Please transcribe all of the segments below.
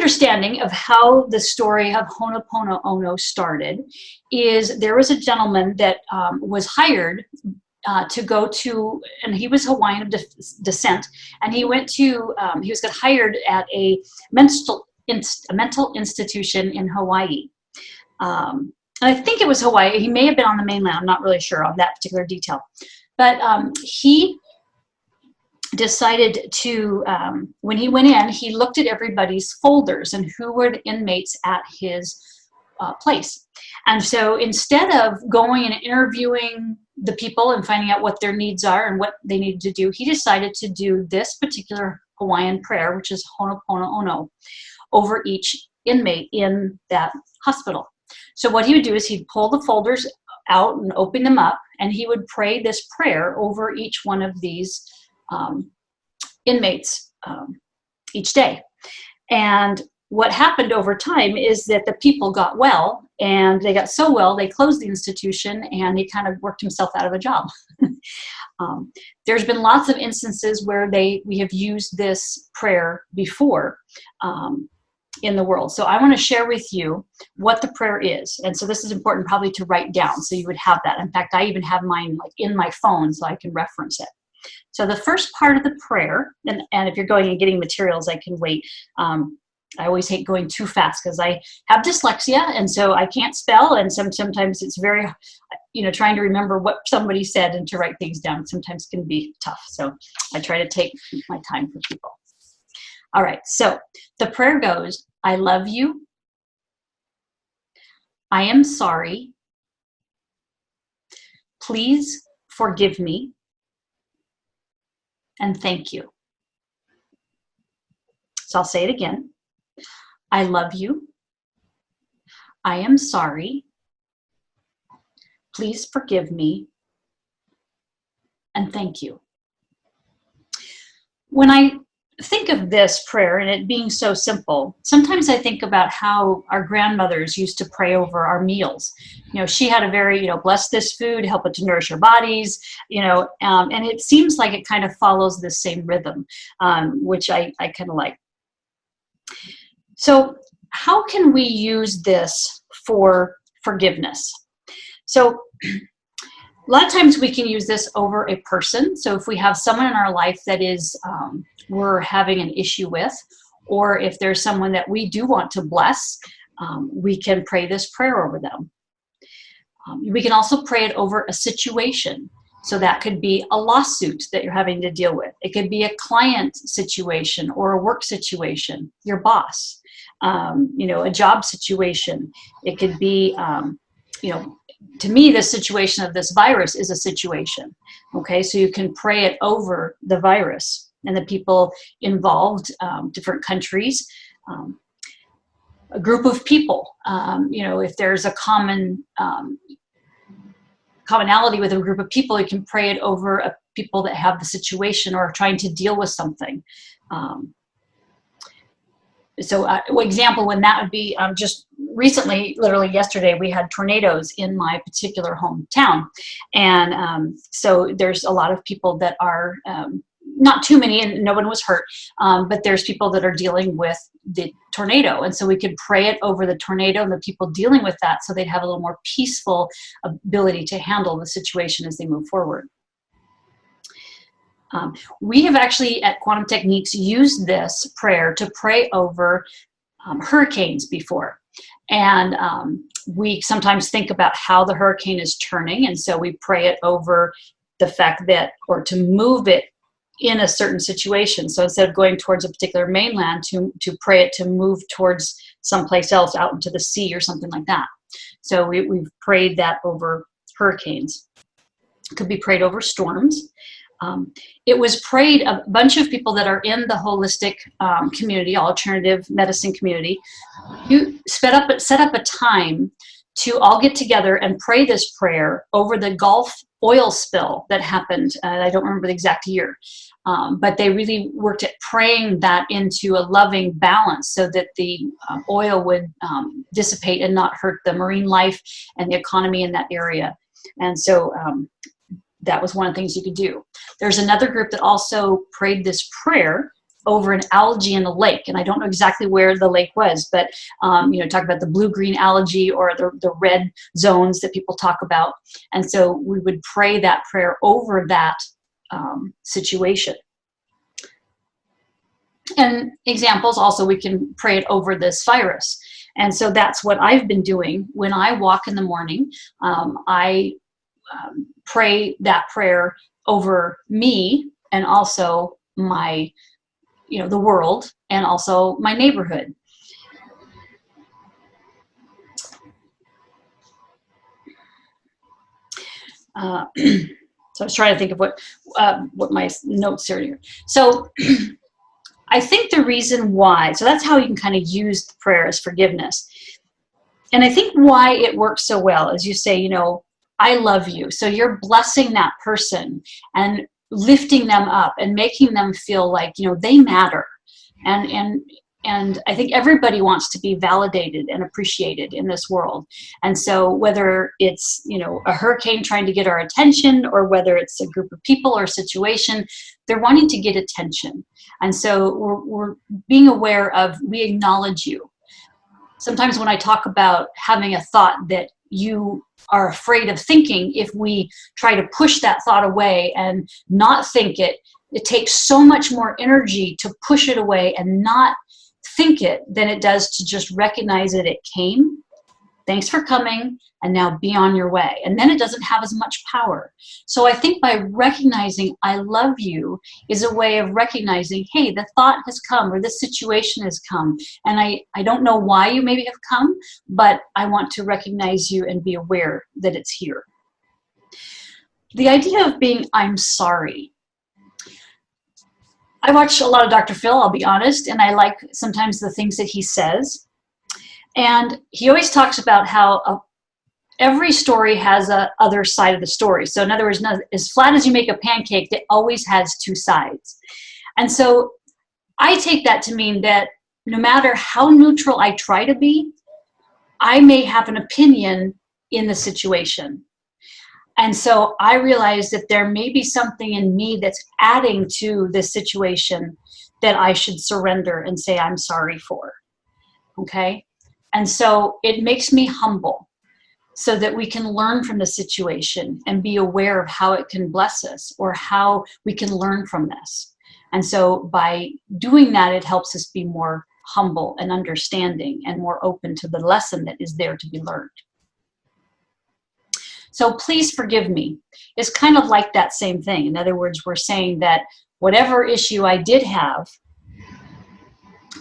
understanding of how the story of Ho'oponopono started is there was a gentleman that was hired to go to, and he was Hawaiian of descent, and he went to, he was got hired at a mental institution in Hawaii. I think it was Hawaii. He may have been on the mainland. I'm not really sure on that particular detail. But he decided to, when he went in, he looked at everybody's folders and who were the inmates at his place. And so instead of going and interviewing the people and finding out what their needs are and what they needed to do, he decided to do this particular Hawaiian prayer, which is Ho'oponopono, over each inmate in that hospital. So what he would do is he'd pull the folders out and open them up, and he would pray this prayer over each one of these inmates each day. And what happened over time is that the people got well, and they got so well they closed the institution, and he kind of worked himself out of a job. There's been lots of instances where we have used this prayer before in the world. So I want to share with you what the prayer is. And so this is important probably to write down so you would have that. In fact, I even have mine like in my phone so I can reference it. So the first part of the prayer, and if you're going and getting materials, I can wait. I always hate going too fast because I have dyslexia, and so I can't spell, and sometimes it's very, trying to remember what somebody said and to write things down sometimes can be tough. So I try to take my time for people. All right, so the prayer goes, I love you. I am sorry. Please forgive me. And thank you. So I'll say it again. I love you. I am sorry. Please forgive me. And thank you. When I think of this prayer and it being so simple, sometimes I think about how our grandmothers used to pray over our meals. She had a very, bless this food, help it to nourish our bodies, and it seems like it kind of follows the same rhythm, which I kind of like. So how can we use this for forgiveness? So a lot of times we can use this over a person. So if we have someone in our life that is we're having an issue with, or if there's someone that we do want to bless, we can pray this prayer over them. We can also pray it over a situation. So that could be a lawsuit that you're having to deal with. It could be a client situation or a work situation, your boss, a job situation. It could be, to me, the situation of this virus is a situation. Okay, so you can pray it over the virus and the people involved, different countries, a group of people. If there's a commonality with a group of people, you can pray it over people that have the situation or are trying to deal with something. So an example when that would be just recently, literally yesterday, we had tornadoes in my particular hometown. And so there's a lot of people that are, not too many and no one was hurt, but there's people that are dealing with the tornado. And so we could pray it over the tornado and the people dealing with that so they'd have a little more peaceful ability to handle the situation as they move forward. We have actually at Quantum Techniques used this prayer to pray over hurricanes before. And we sometimes think about how the hurricane is turning. And so we pray it over the fact that, or to move it in a certain situation. So instead of going towards a particular mainland, to pray it to move towards someplace else out into the sea or something like that. So we've prayed that over hurricanes. It could be prayed over storms. It was prayed, a bunch of people that are in the holistic community, alternative medicine community, you set up a time to all get together and pray this prayer over the Gulf oil spill that happened. I don't remember the exact year, but they really worked at praying that into a loving balance so that the oil would dissipate and not hurt the marine life and the economy in that area. And so that was one of the things you could do. There's another group that also prayed this prayer over an algae in a lake, and I don't know exactly where the lake was, but talk about the blue-green algae or the red zones that people talk about. And so we would pray that prayer over that situation. And examples also, we can pray it over this virus. And so that's what I've been doing when I walk in the morning. I pray that prayer over me and also my, the world, and also my neighborhood. So I was trying to think of what my notes are here. So I think the reason why, so that's how you can kind of use the prayer as forgiveness. And I think why it works so well is you say, I love you. So you're blessing that person and lifting them up and making them feel like, they matter. And I think everybody wants to be validated and appreciated in this world. And so whether it's, a hurricane trying to get our attention, or whether it's a group of people or a situation, they're wanting to get attention. And so we're being aware of, we acknowledge you. Sometimes when I talk about having a thought that you are afraid of thinking, if we try to push that thought away and not think it, it takes so much more energy to push it away and not think it than it does to just recognize that it came. Thanks for coming, and now be on your way. And then it doesn't have as much power. So I think by recognizing I love you is a way of recognizing, hey, the thought has come, or this situation has come. And I don't know why you maybe have come, but I want to recognize you and be aware that it's here. The idea of being, I'm sorry. I watch a lot of Dr. Phil, I'll be honest, and I like sometimes the things that he says. And he always talks about how every story has a other side of the story. So in other words, as flat as you make a pancake, it always has two sides. And so I take that to mean that no matter how neutral I try to be, I may have an opinion in the situation. And so I realize that there may be something in me that's adding to this situation that I should surrender and say I'm sorry for. Okay? And so it makes me humble so that we can learn from the situation and be aware of how it can bless us or how we can learn from this. And so by doing that, it helps us be more humble and understanding and more open to the lesson that is there to be learned. So please forgive me is kind of like that same thing. In other words, we're saying that whatever issue I did have,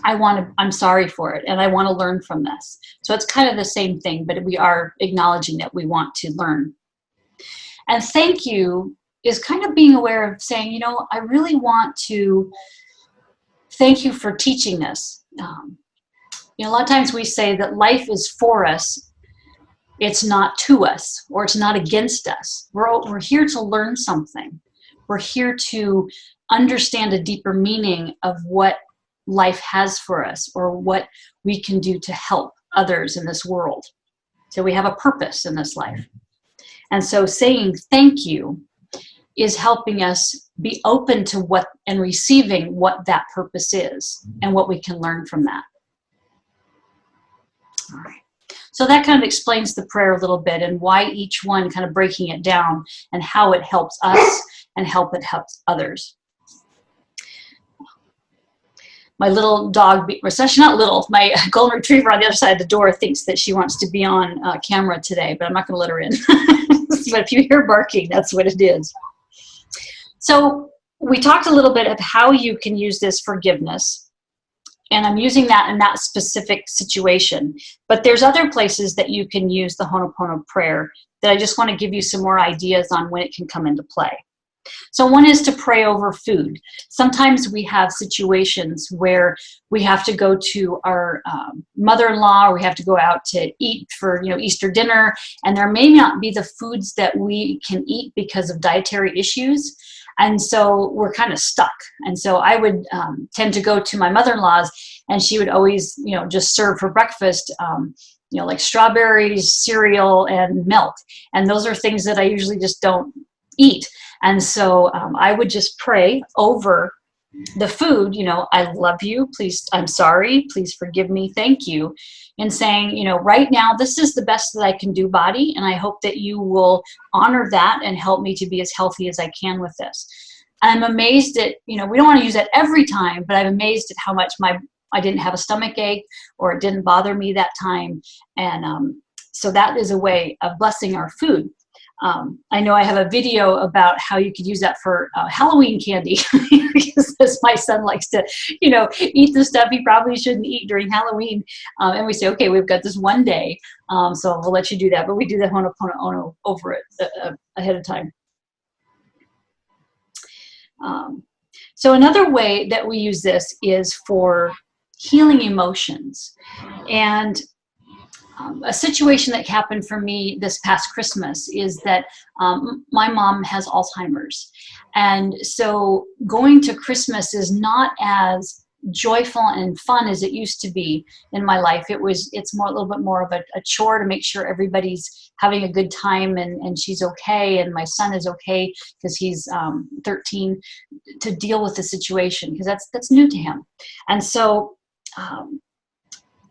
I'm sorry for it, and I want to learn from this. So it's kind of the same thing, but we are acknowledging that we want to learn. And thank you is kind of being aware of saying, I really want to thank you for teaching this. A lot of times we say that life is for us. It's not to us, or it's not against us. We're here to learn something. We're here to understand a deeper meaning of what life has for us, or what we can do to help others in this world. So we have a purpose in this life. And so saying thank you is helping us be open to what and receiving what that purpose is and what we can learn from that. All right. So that kind of explains the prayer a little bit and why each one, kind of breaking it down and how it helps us and how it helps others. My little dog, or actually not little, my golden retriever on the other side of the door thinks that she wants to be on camera today, but I'm not going to let her in. But if you hear barking, that's what it is. So we talked a little bit of how you can use this forgiveness, and I'm using that in that specific situation. But there's other places that you can use the Ho'oponopono prayer that I just want to give you some more ideas on when it can come into play. So one is to pray over food. Sometimes we have situations where we have to go to our mother-in-law, or we have to go out to eat for Easter dinner, and there may not be the foods that we can eat because of dietary issues, and so we're kind of stuck. And so I would tend to go to my mother-in-law's, and she would always just serve for breakfast like strawberries, cereal, and milk, and those are things that I usually just don't eat. And so I would just pray over the food, I love you, please, I'm sorry, please forgive me, thank you. And saying, right now, this is the best that I can do, body, and I hope that you will honor that and help me to be as healthy as I can with this. I'm amazed at, we don't want to use that every time, but I'm amazed at how much I didn't have a stomach ache, or it didn't bother me that time. And so that is a way of blessing our food. I know I have a video about how you could use that for Halloween candy, because my son likes to, eat the stuff he probably shouldn't eat during Halloween. And we say, okay, we've got this one day, so we'll let you do that. But we do the Ho'oponopono over it ahead of time. So another way that we use this is for healing emotions. And a situation that happened for me this past Christmas is that my mom has Alzheimer's. And so going to Christmas is not as joyful and fun as it used to be in my life. It's a little bit more of a chore to make sure everybody's having a good time and she's okay, and my son is okay because he's 13, to deal with the situation, because that's new to him. And so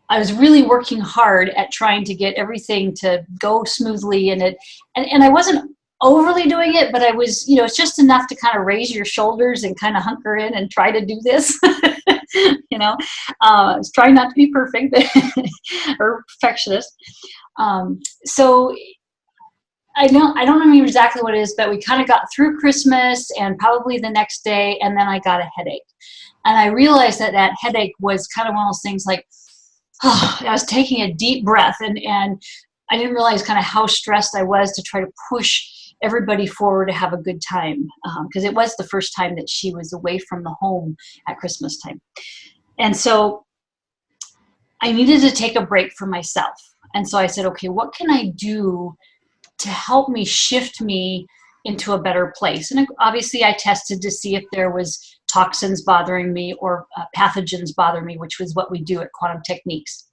I was really working hard at trying to get everything to go smoothly, and I wasn't overly doing it, but I was, it's just enough to kind of raise your shoulders and kind of hunker in and try to do this. I was trying not to be perfect or perfectionist. So I don't remember exactly what it is, but we kind of got through Christmas and probably the next day, and then I got a headache. And I realized that headache was kind of one of those things like, I was taking a deep breath, and I didn't realize kind of how stressed I was to try to push everybody forward to have a good time, because it was the first time that she was away from the home at Christmas time. And so I needed to take a break for myself. And so I said, okay, what can I do to help me shift me into a better place? And obviously I tested to see if there was toxins bothering me or pathogens bothering me, which was what we do at Quantum Techniques.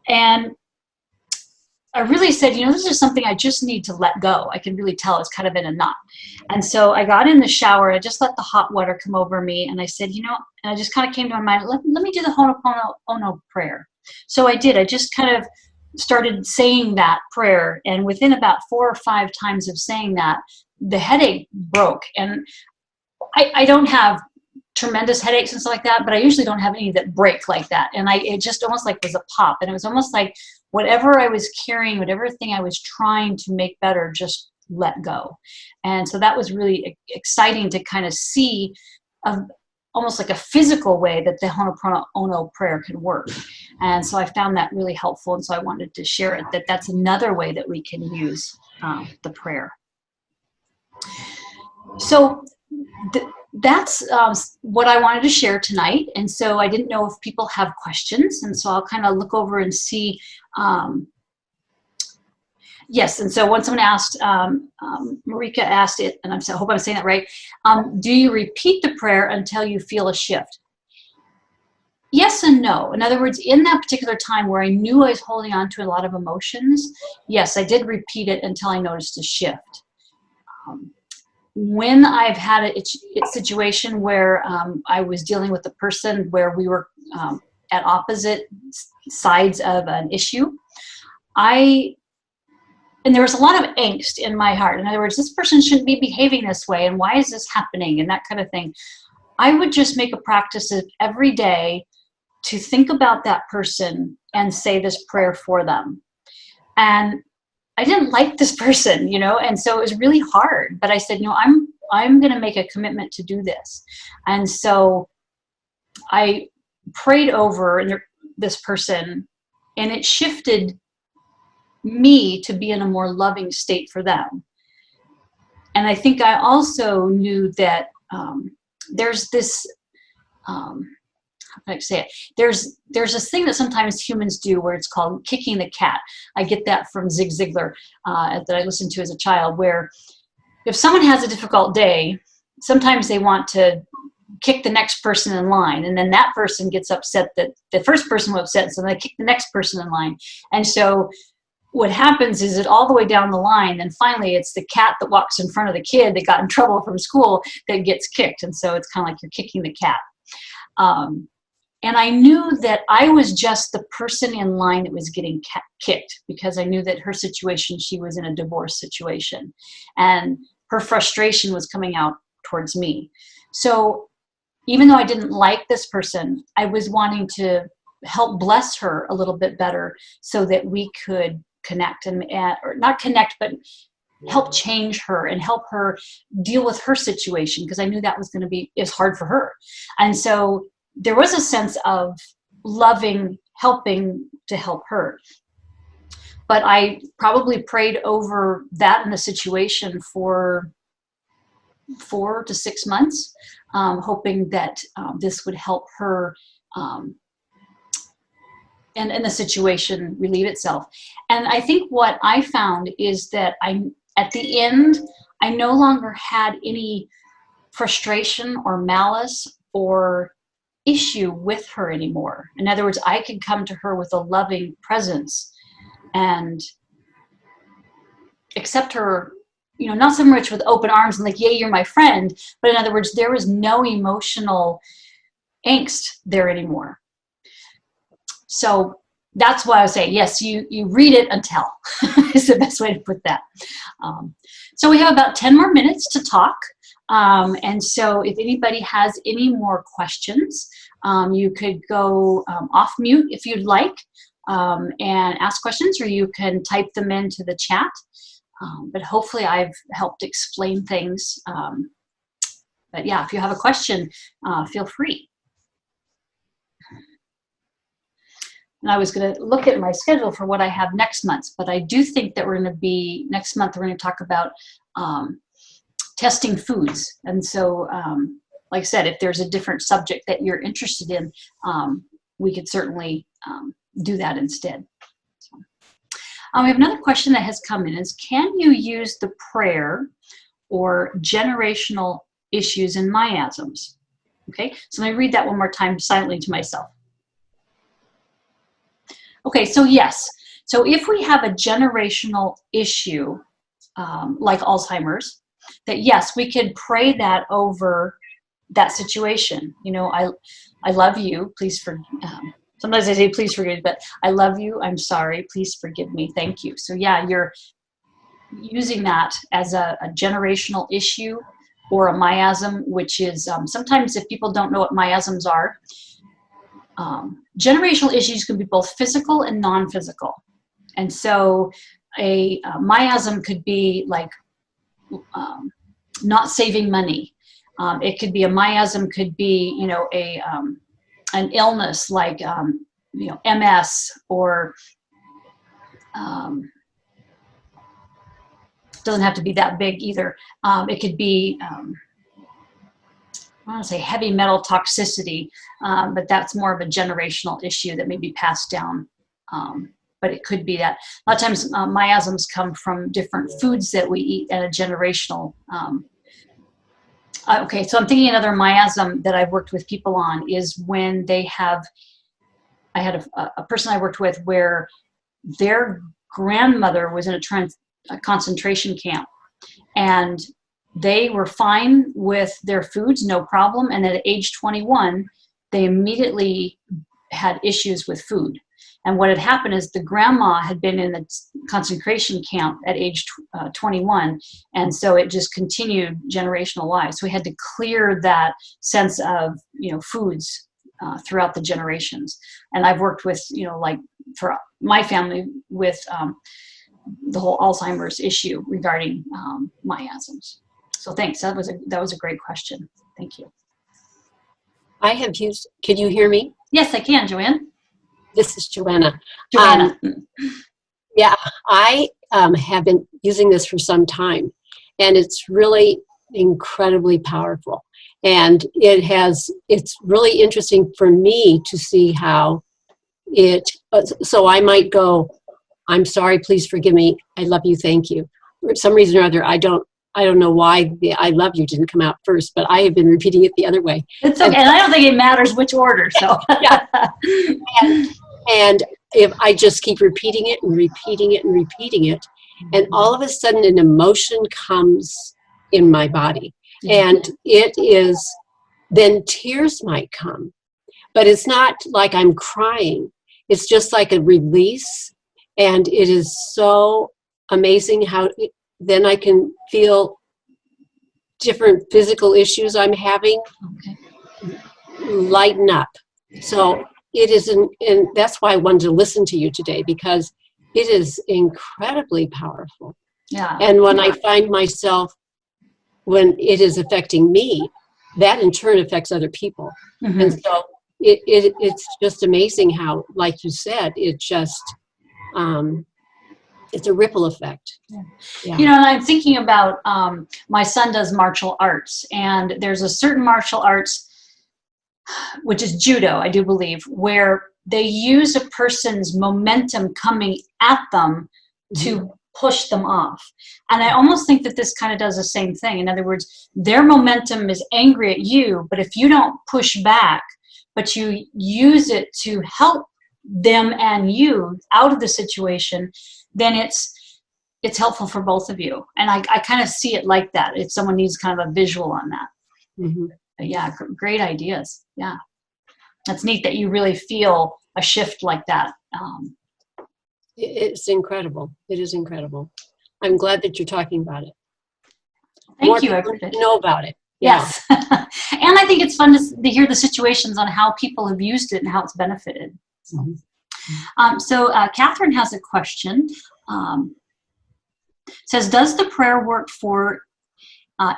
And I really said, this is something I just need to let go. I can really tell it's kind of in a knot. And so I got in the shower, I just let the hot water come over me, and I said, and I just kind of came to my mind, let me do the Ho'oponopono prayer. So I did. I just kind of started saying that prayer, and within about 4 or 5 times of saying that, the headache broke. And I don't have tremendous headaches and stuff like that, but I usually don't have any that break like that. And it just almost like was a pop, and it was almost like whatever I was carrying, whatever thing I was trying to make better, just let go. And so that was really exciting to kind of see almost like a physical way that the Ho'oponopono prayer can work. And so I found that really helpful, and so I wanted to share it, that's another way that we can use the prayer. So that's what I wanted to share tonight. And so I didn't know if people have questions, and so I'll kind of look over and see. Yes, and so when someone asked, Marika asked it, and I hope I'm saying that right, do you repeat the prayer until you feel a shift? Yes and no. In other words, in that particular time where I knew I was holding on to a lot of emotions, yes, I did repeat it until I noticed a shift. When I've had a situation where I was dealing with a person where we were at opposite sides of an issue, and there was a lot of angst in my heart. In other words, this person shouldn't be behaving this way, and why is this happening, and that kind of thing. I would just make a practice of every day to think about that person and say this prayer for them. And I didn't like this person, and so it was really hard. But I said, I'm going to make a commitment to do this. And so I prayed over this person, and it shifted me to be in a more loving state for them. And I think I also knew that there's this, how can I say it? There's this thing that sometimes humans do where it's called kicking the cat. I get that from Zig Ziglar that I listened to as a child, where if someone has a difficult day, sometimes they want to kick the next person in line, and then that person gets upset that the first person was upset, so they kick the next person in line. And so what happens is that all the way down the line, and finally it's the cat that walks in front of the kid that got in trouble from school that gets kicked. And so it's kind of like you're kicking the cat. And I knew that I was just the person in line that was getting kicked, because I knew that her situation, she was in a divorce situation, and her frustration was coming out towards me. So even though I didn't like this person, I was wanting to help bless her a little bit better so that we could connect or not connect, but help change her and help her deal with her situation, because I knew that was going to be hard for her. And so there was a sense of helping to help her. But I probably prayed over that in the situation for 4 to 6 months, hoping that this would help her and the situation relieve itself. And I think what I found is that at the end, I no longer had any frustration or malice or issue with her anymore. In other words, I could come to her with a loving presence and accept her, not so much with open arms and like, yay, you're my friend, but in other words, there was no emotional angst there anymore. So that's why I would say, yes, you read it and tell is the best way to put that. So we have about 10 more minutes to talk. And so if anybody has any more questions, you could go off mute if you'd like and ask questions, or you can type them into the chat. But hopefully I've helped explain things. But yeah, if you have a question, feel free. And I was going to look at my schedule for what I have next month, but I do think that next month we're going to talk about testing foods. And so, like I said, if there's a different subject that you're interested in, we could certainly do that instead. So, we have another question that has come in is, can you use the prayer or generational issues in miasms? Okay, so let me read that one more time silently to myself. Okay, so yes. So if we have a generational issue, like Alzheimer's, that yes, we could pray that over that situation. I love you, please sometimes I say please forgive me, but I love you, I'm sorry, please forgive me, thank you. So yeah, you're using that as a generational issue or a miasm, which is sometimes, if people don't know what miasms are, generational issues can be both physical and non-physical. And so a miasm could be like not saving money. It could be a miasm, could be, an illness like, MS, or doesn't have to be that big either. It could be, I want to say heavy metal toxicity, but that's more of a generational issue that may be passed down. But it could be that a lot of times miasms come from different foods that we eat at a generational. Okay, so I'm thinking another miasm that I've worked with people on is when I had a person I worked with where their grandmother was in a concentration camp, and they were fine with their foods, no problem. And at age 21, they immediately had issues with food. And what had happened is the grandma had been in the concentration camp at age 21. And so it just continued generational wise. So we had to clear that sense of, foods throughout the generations. And I've worked with, like for my family with the whole Alzheimer's issue regarding miasms. So thanks. That was a great question. Thank you. I have used, can you hear me? Yes, I can, Joanne. This is Joanna. Joanna. Yeah, I have been using this for some time, and it's really incredibly powerful. And it's really interesting for me to see how so I might go, I'm sorry, please forgive me, I love you, thank you. For some reason or other, I don't know why the I love you didn't come out first, but I have been repeating it the other way. It's okay. And I don't think it matters which order. So yeah. And if I just keep repeating it and repeating it and repeating it, and all of a sudden an emotion comes in my body. And it is, then tears might come, but it's not like I'm crying. It's just like a release. And it is so amazing how then I can feel different physical issues I'm having lighten up. So it isn't, and that's why I wanted to listen to you today, because it is incredibly powerful. Yeah. And when I find myself, when it is affecting me, that in turn affects other people. Mm-hmm. And so it's just amazing how, like you said, it just, it's a ripple effect. Yeah. You know, and I'm thinking about, my son does martial arts, and there's a certain martial arts, which is judo, I do believe, where they use a person's momentum coming at them to push them off. And I almost think that this kind of does the same thing. In other words, their momentum is angry at you, but if you don't push back, but you use it to help them and you out of the situation, then it's helpful for both of you. And I kind of see it like that. If someone needs kind of a visual on that. Mm-hmm. Yeah, great ideas. Yeah, that's neat that you really feel a shift like that. It's incredible. It is incredible. I'm glad that you're talking about it. Thank you. I know about it. Yes. And I think it's fun to hear the situations on how people have used it and how it's benefited. So Catherine has a question. Says, does the prayer work for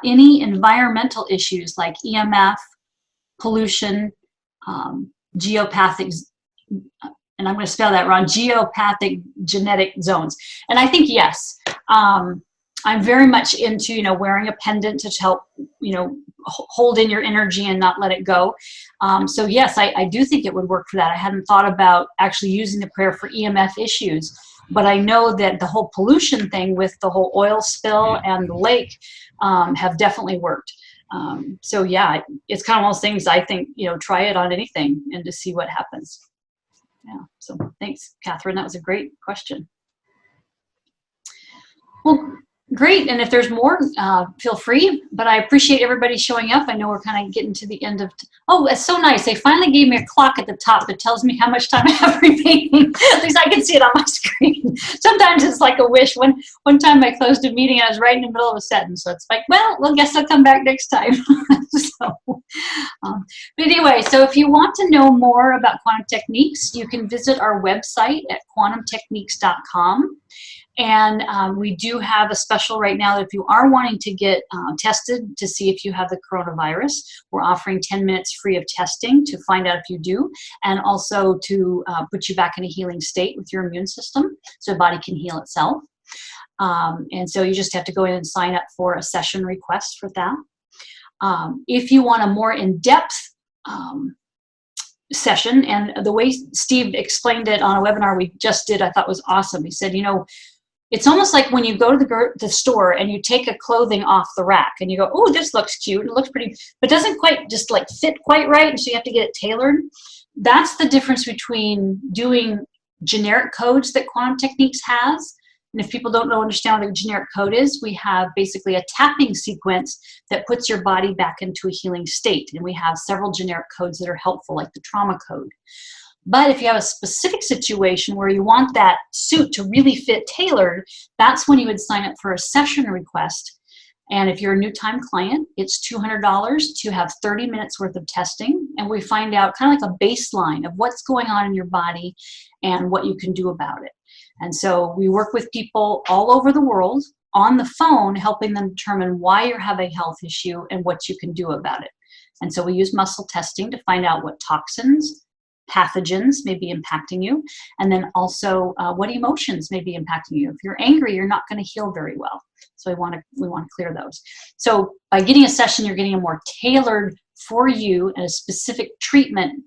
any environmental issues like EMF, pollution, geopathic, and I'm going to spell that wrong, geopathic genetic zones? And I think yes. I'm very much into, wearing a pendant to help, hold in your energy and not let it go. So yes, I do think it would work for that. I hadn't thought about actually using the prayer for EMF issues, but I know that the whole pollution thing with the whole oil spill and the lake have definitely worked. So yeah, it's kind of one of those things I think, try it on anything and to see what happens. Yeah. So thanks, Catherine. That was a great question. Well, great. And if there's more, feel free. But I appreciate everybody showing up. I know we're kind of getting to the end of. Oh, it's so nice. They finally gave me a clock at the top that tells me how much time I have remaining. At least I can see it on my screen. Sometimes it's like a wish. One time I closed a meeting, I was right in the middle of a sentence. So it's like, well, guess I'll come back next time. But anyway, so if you want to know more about quantum techniques, you can visit our website at quantumtechniques.com. And we do have a special right now that if you are wanting to get tested to see if you have the coronavirus, we're offering 10 minutes free of testing to find out if you do, and also to put you back in a healing state with your immune system so the body can heal itself. And so you just have to go in and sign up for a session request for that. If you want a more in-depth session, and the way Steve explained it on a webinar we just did, I thought was awesome. He said, it's almost like when you go to the store and you take a clothing off the rack and you go, oh, this looks cute, it looks pretty, but doesn't quite just like fit quite right, and so you have to get it tailored. That's the difference between doing generic codes that Quantum Techniques has. And if people don't understand what a generic code is, we have basically a tapping sequence that puts your body back into a healing state. And we have several generic codes that are helpful, like the trauma code. But if you have a specific situation where you want that suit to really fit tailored, that's when you would sign up for a session request. And if you're a new time client, it's $200 to have 30 minutes worth of testing. And we find out kind of like a baseline of what's going on in your body and what you can do about it. And so we work with people all over the world on the phone, helping them determine why you're having a health issue and what you can do about it. And so we use muscle testing to find out what toxins, pathogens may be impacting you, and then also what emotions may be impacting you. If you're angry, you're not going to heal very well. So we want to clear those. So by getting a session, you're getting a more tailored for you and a specific treatment,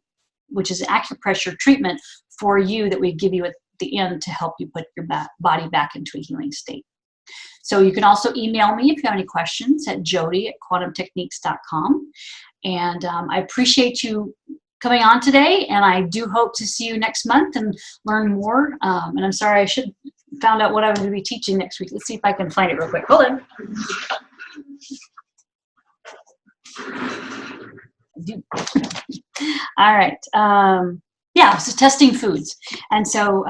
which is acupressure treatment for you that we give you at the end to help you put your body back into a healing state. So you can also email me if you have any questions at Jody@quantumtechniques.com. And I appreciate you coming on today, and I do hope to see you next month and learn more. And I'm sorry, I should found out what I'm going to be teaching next week. Let's see if I can find it real quick. Hold on. All right. Yeah, so testing foods. And so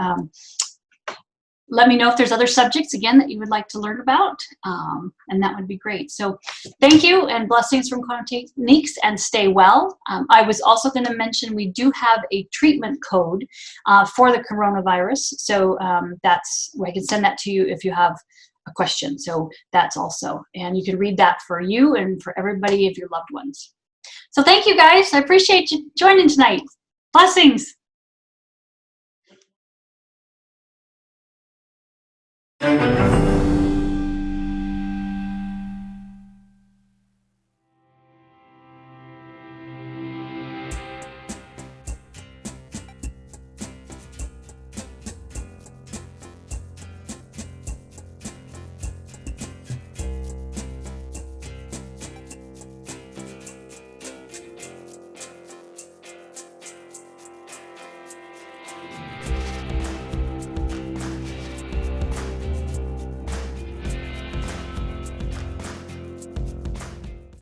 let me know if there's other subjects, again, that you would like to learn about, and that would be great. So thank you, and blessings from Quantum Techniques, and stay well. I was also going to mention we do have a treatment code for the coronavirus, so that's I can send that to you if you have a question. So that's also, and you can read that for you and for everybody of your loved ones. So thank you, guys. I appreciate you joining tonight. Blessings.